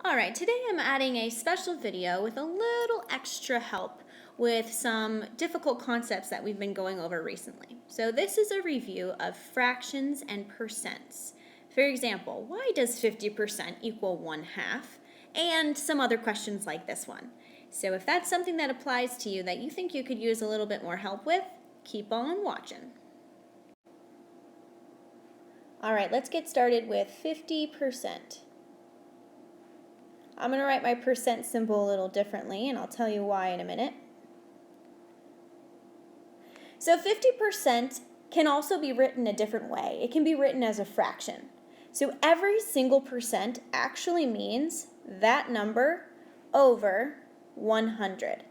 All right, today I'm adding a special video with a little extra help with some difficult concepts that we've been going over recently. So this is a review of fractions and percents. For example, why does 50% equal 1/2? And some other questions like this one. So if that's something that applies to you that you think you could use a little bit more help with, keep on watching. All right, let's get started with 50%. I'm going to write my percent symbol a little differently, and I'll tell you why in a minute. So 50% can also be written a different way. It can be written as a fraction. So every single percent actually means that number over 100.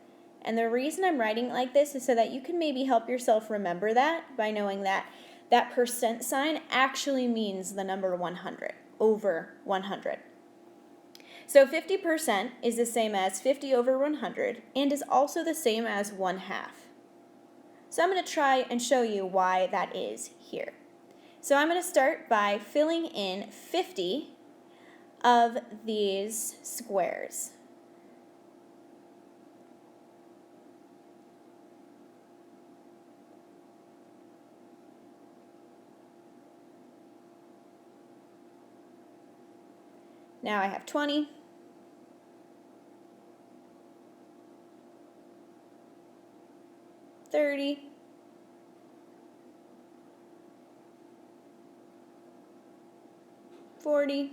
And the reason I'm writing it like this is so that you can maybe help yourself remember that by knowing that that percent sign actually means the number 100, over 100. So 50% is the same as 50 over 100 and is also the same as 1/2. So I'm going to try and show you why that is here. So I'm going to start by filling in 50 of these squares. Now I have 20. 30, 40,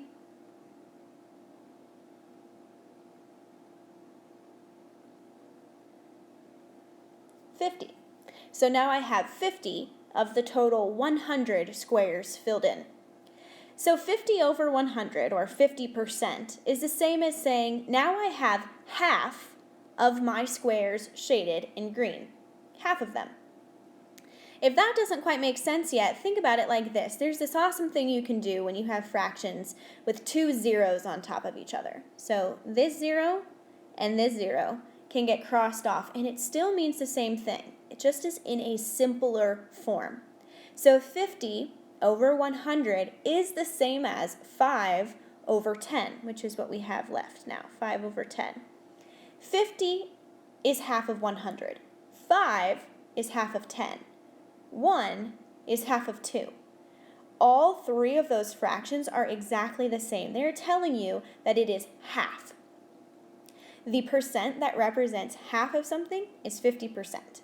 50. So now I have 50 of the total 100 squares filled in. So 50 over 100, or 50%, is the same as saying now I have half of my squares shaded in green. Half of them. If that doesn't quite make sense yet, think about it like this. There's this awesome thing you can do when you have fractions with two zeros on top of each other. So this 0 and this 0 can get crossed off, and it still means the same thing. It just is in a simpler form. So 50 over 100 is the same as 5 over 10, which is what we have left now, 5 over 10. 50 is half of 100. 5 is half of 10. 1 is half of 2. All three of those fractions are exactly the same. They're telling you that it is half. The percent that represents half of something is 50%.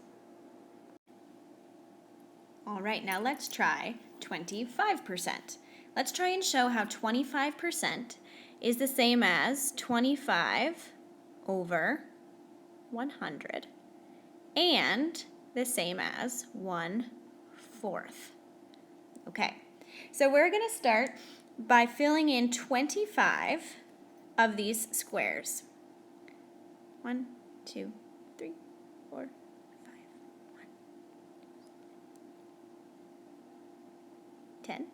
All right, now let's try 25%. Let's try and show how 25% is the same as 25 over 100 and the same as 1/4. Okay, so we're going to start by filling in 25 of these squares. 1, 2, 3, 4, 5, 1, 10,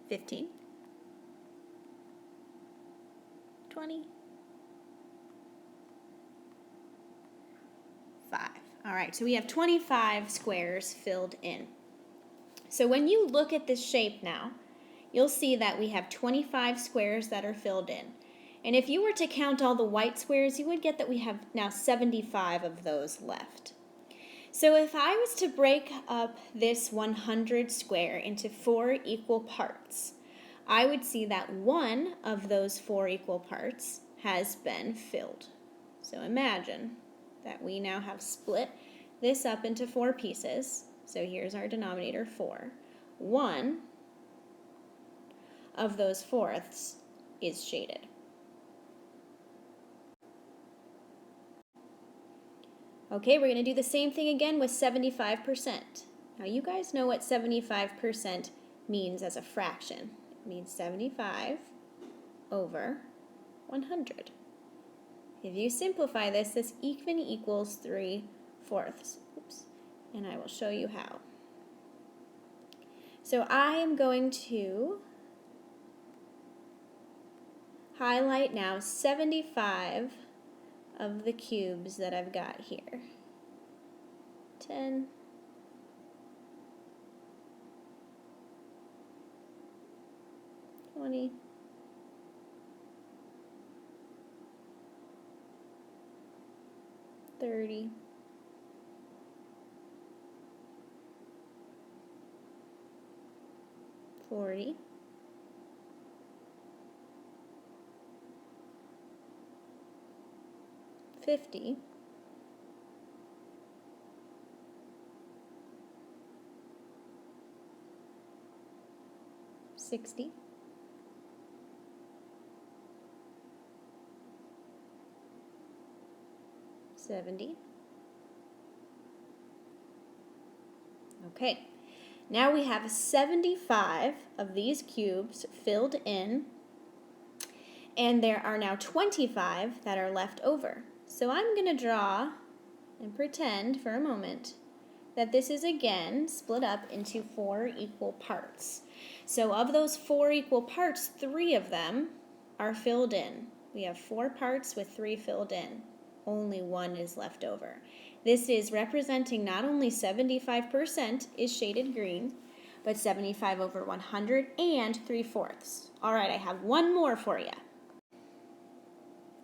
15, 20, 5. All right, so we have 25 squares filled in. So when you look at this shape now, you'll see that we have 25 squares that are filled in. And if you were to count all the white squares, you would get that we have now 75 of those left. So if I was to break up this 100 square into 4 equal parts, I would see that one of those 4 equal parts has been filled. So imagine that we now have split this up into 4 pieces. So here's our denominator, 4. One of those fourths is shaded. Okay, we're going to do the same thing again with 75%. Now you guys know what 75% means as a fraction. It means 75 over 100. If you simplify this, this even equals 3/4. Oops. And I will show you how. So I am going to highlight now 75 of the cubes that I've got here. 10, 20, 30. 40. 50. 60. 70. Okay, now we have 75 of these cubes filled in, and there are now 25 that are left over. So I'm going to draw and pretend for a moment that this is again split up into 4 equal parts. So of those 4 equal parts, 3 of them are filled in. We have 4 parts with 3 filled in. Only 1 is left over. This is representing not only 75% is shaded green, but 75 over 100 and 3/4. All right, I have one more for you.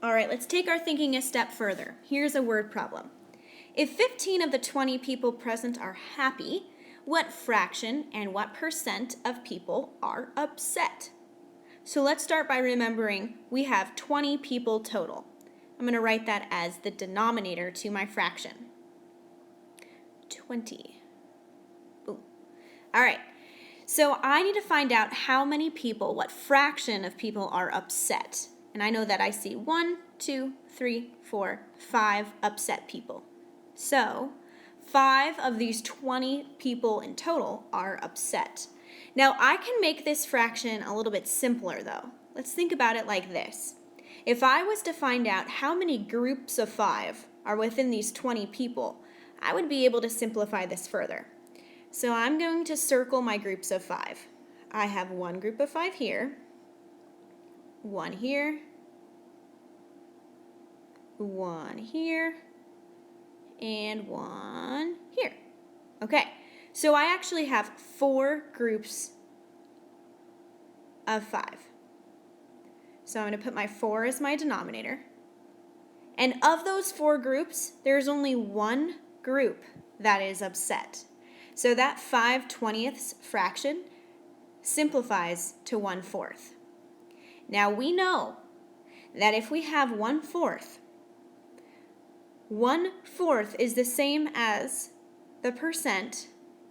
All right, let's take our thinking a step further. Here's a word problem. If 15 of the 20 people present are happy, what fraction and what percent of people are upset? So let's start by remembering we have 20 people total. I'm going to write that as the denominator to my fraction. 20. Boom. All right, so I need to find out how many people, what fraction of people are upset. And I know that I see 1, 2, 3, 4, 5 upset people. So 5 of these 20 people in total are upset. Now I can make this fraction a little bit simpler though. Let's think about it like this. If I was to find out how many groups of 5 are within these 20 people, I would be able to simplify this further. So I'm going to circle my groups of 5. I have one group of 5 here, one here, one here, and one here. Okay, so I actually have 4 groups of 5. So I'm going to put my 4 as my denominator. And of those 4 groups, there's only one group that is upset. So that 5/20 fraction simplifies to 1/4. Now we know that if we have 1/4, 1/4 is the same as the percent,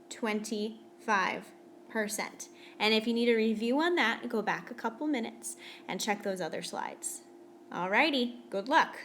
25%. And if you need a review on that, go back a couple minutes and check those other slides. Alrighty, good luck.